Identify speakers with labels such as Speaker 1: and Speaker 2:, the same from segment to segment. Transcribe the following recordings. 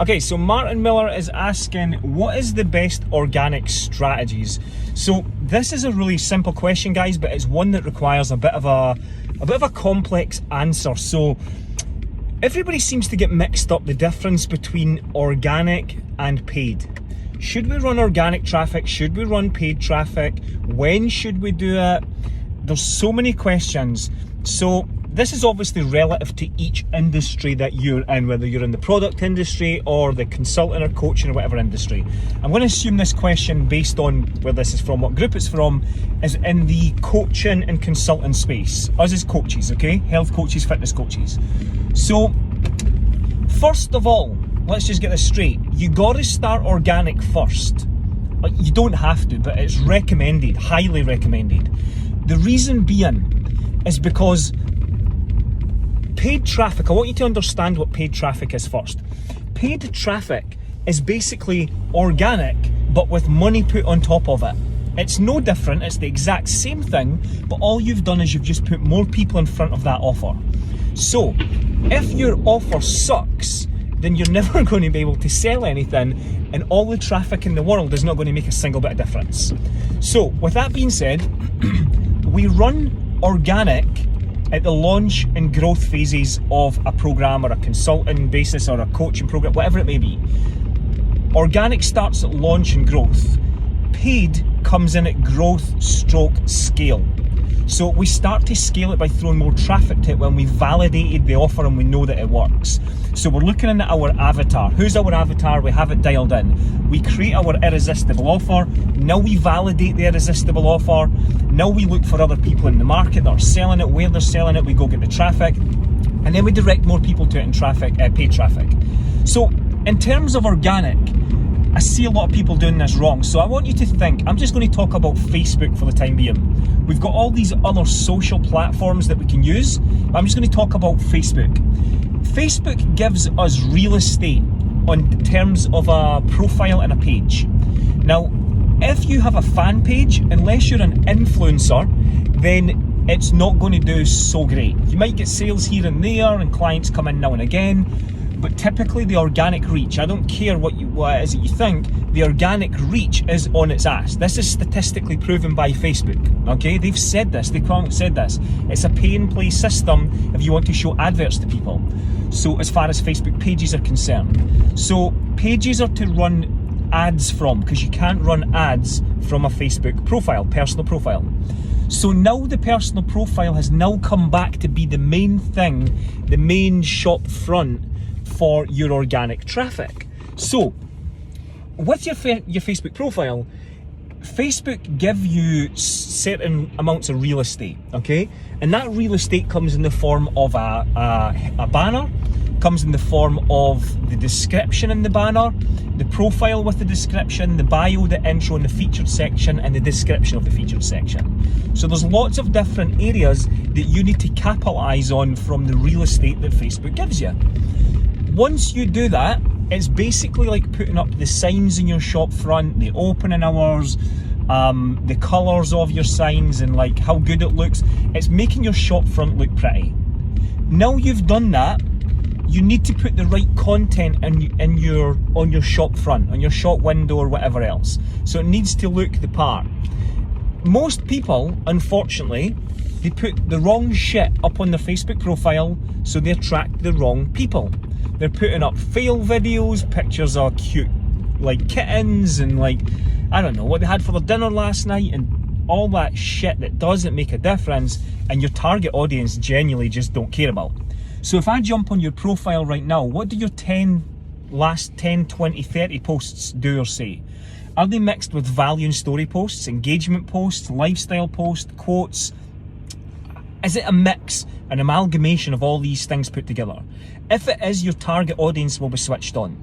Speaker 1: Okay, so Martin Miller is asking, what is the best organic strategies? So this is a really simple question, guys, but it's one that requires a bit of a complex answer. So everybody seems to get mixed up the difference between organic and paid. Should we run organic traffic? Should we run paid traffic? When should we do it? There's so many questions. So this is obviously relative to each industry that you're in, whether you're in the product industry or the consulting or coaching or whatever industry. I'm going to assume this question, based on where this is from, what group it's from, is in the coaching and consulting space. Us as coaches, okay? Health coaches, fitness coaches. So, first of all, let's just get this straight. You got to start organic first. You don't have to, but it's recommended, highly recommended. The reason being is because paid traffic, I want you to understand what paid traffic is first. Paid traffic is basically organic, but with money put on top of it. It's no different, it's the exact same thing, but all you've done is you've just put more people in front of that offer. So, if your offer sucks, then you're never going to be able to sell anything, and all the traffic in the world is not going to make a single bit of difference. So, with that being said, we run organic at the launch and growth phases of a program or a consulting basis or a coaching program, whatever it may be. Organic starts at launch and growth. Paid comes in at growth stroke scale. So we start to scale it by throwing more traffic to it when we've validated the offer and we know that it works. So we're looking at our avatar. Who's our avatar? We have it dialed in. We create our irresistible offer. Now we validate the irresistible offer. Now we look for other people in the market that are selling it, where they're selling it. We go get the traffic, and then we direct more people to it in traffic, paid traffic. So in terms of organic, I see a lot of people doing this wrong. So I want you to think, I'm just going to talk about Facebook for the time being. We've got all these other social platforms that we can use, but I'm just going to talk about Facebook. Facebook gives us real estate on terms of a profile and a page. Now, if you have a fan page, unless you're an influencer, then it's not going to do so great. You might get sales here and there and clients come in now and again, but typically the organic reach, I don't care what it is that you think, the organic reach is on its ass. This is statistically proven by Facebook, okay? They've said this, they've said this. It's a pay and play system if you want to show adverts to people. So as far as Facebook pages are concerned. So pages are to run ads from, because you can't run ads from a Facebook profile, personal profile. So now the personal profile has now come back to be the main thing, the main shop front for your organic traffic. So with your Facebook profile, Facebook give you certain amounts of real estate, okay? And that real estate comes in the form of a banner, comes in the form of the description in the banner, the profile with the description, the bio, the intro, and the featured section, and the description of the featured section. So there's lots of different areas that you need to capitalize on from the real estate that Facebook gives you. Once you do that, it's basically like putting up the signs in your shop front, the opening hours, the colours of your signs, and like how good it looks. It's making your shop front look pretty. Now you've done that, you need to put the right content on your shop front, on your shop window or whatever else. So it needs to look the part. Most people, unfortunately, they put the wrong shit up on their Facebook profile, so they attract the wrong people. They're putting up fail videos, pictures of cute like kittens and like, I don't know, what they had for their dinner last night, and all that shit that doesn't make a difference and your target audience genuinely just don't care about. So if I jump on your profile right now, what do your last 10, 20, 30 posts do or say? Are they mixed with value and story posts, engagement posts, lifestyle posts, quotes? Is it a mix, an amalgamation of all these things put together? If it is, your target audience will be switched on.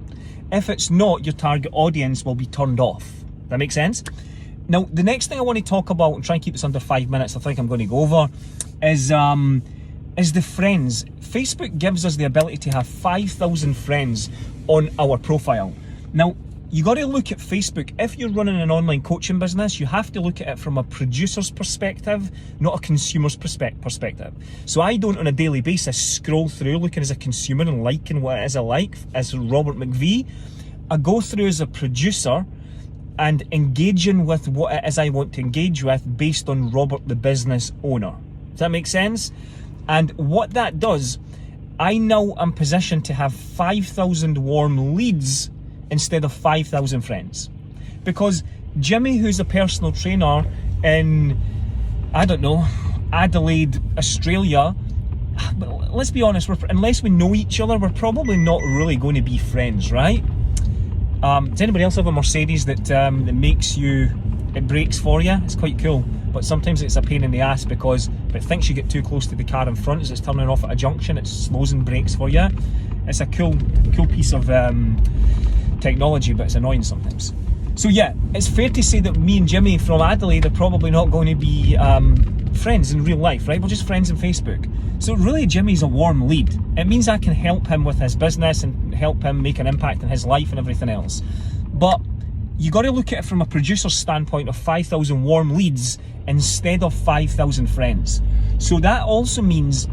Speaker 1: If it's not, your target audience will be turned off. That makes sense? Now, the next thing I want to talk about, and try and keep this under 5 minutes, I think I'm going to go over, is the friends. Facebook gives us the ability to have 5,000 friends on our profile. Now, you got to look at Facebook. If you're running an online coaching business, you have to look at it from a producer's perspective, not a consumer's perspective. So I don't on a daily basis scroll through looking as a consumer and liking what it is I like as Robert McVie. I go through as a producer and engaging with what it is I want to engage with based on Robert the business owner. Does that make sense? And what that does, I now am positioned to have 5,000 warm leads instead of 5,000 friends. Because Jimmy, who's a personal trainer in, I don't know, Adelaide, Australia, but let's be honest, unless we know each other, we're probably not really going to be friends, right? Does anybody else have a Mercedes that it brakes for you? It's quite cool, but sometimes it's a pain in the ass because if it thinks you get too close to the car in front as it's turning off at a junction, it slows and brakes for you. It's a cool piece of technology, but it's annoying sometimes. So yeah, it's fair to say that me and Jimmy from Adelaide are probably not going to be friends in real life, right? We're just friends on Facebook. So really, Jimmy's a warm lead. It means I can help him with his business and help him make an impact in his life and everything else. But you got to look at it from a producer's standpoint of 5,000 warm leads instead of 5,000 friends. So that also means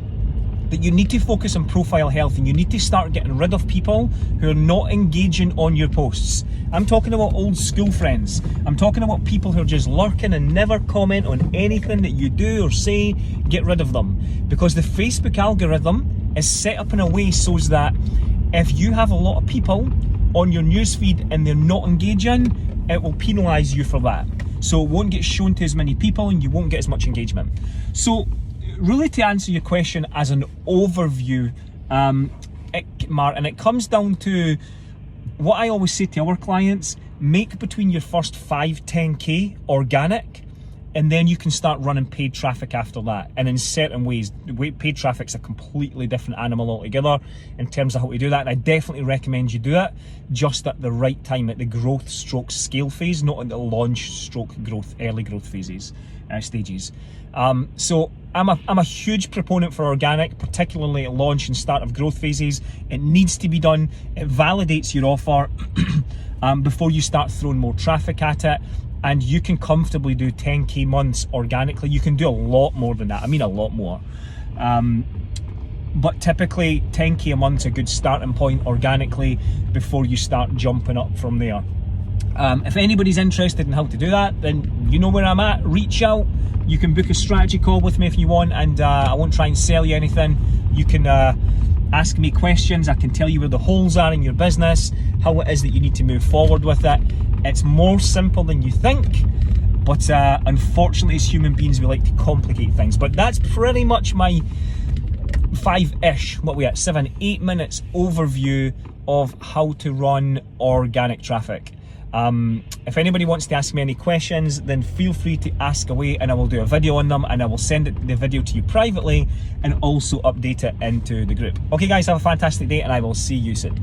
Speaker 1: that you need to focus on profile health and you need to start getting rid of people who are not engaging on your posts. I'm talking about old school friends. I'm talking about people who are just lurking and never comment on anything that you do or say. Get rid of them. Because the Facebook algorithm is set up in a way so that if you have a lot of people on your newsfeed and they're not engaging, it will penalise you for that. So it won't get shown to as many people and you won't get as much engagement. So really, to answer your question as an overview, Martin, it comes down to what I always say to our clients: make between your first 5-10k organic, and then you can start running paid traffic after that. And in certain ways, paid traffic's a completely different animal altogether in terms of how to do that. And I definitely recommend you do it just at the right time, at the growth stroke scale phase, not at the launch stroke growth, early growth phases, stages. So I'm a huge proponent for organic, particularly at launch and start of growth phases. It needs to be done. It validates your offer before you start throwing more traffic at it. And you can comfortably do 10k months organically. You can do a lot more than that. I mean, a lot more. But typically 10k a month's a good starting point organically before you start jumping up from there. If anybody's interested in how to do that, then you know where I'm at. Reach out. You can book a strategy call with me if you want, and I won't try and sell you anything. You can ask me questions. I can tell you where the holes are in your business, how it is that you need to move forward with it. It's more simple than you think, but unfortunately as human beings we like to complicate things. But that's pretty much my 5-ish, 7-8 minutes overview of how to run organic traffic. If anybody wants to ask me any questions, then feel free to ask away and I will do a video on them, and I will send the video to you privately and also update it into the group. Okay guys, have a fantastic day and I will see you soon.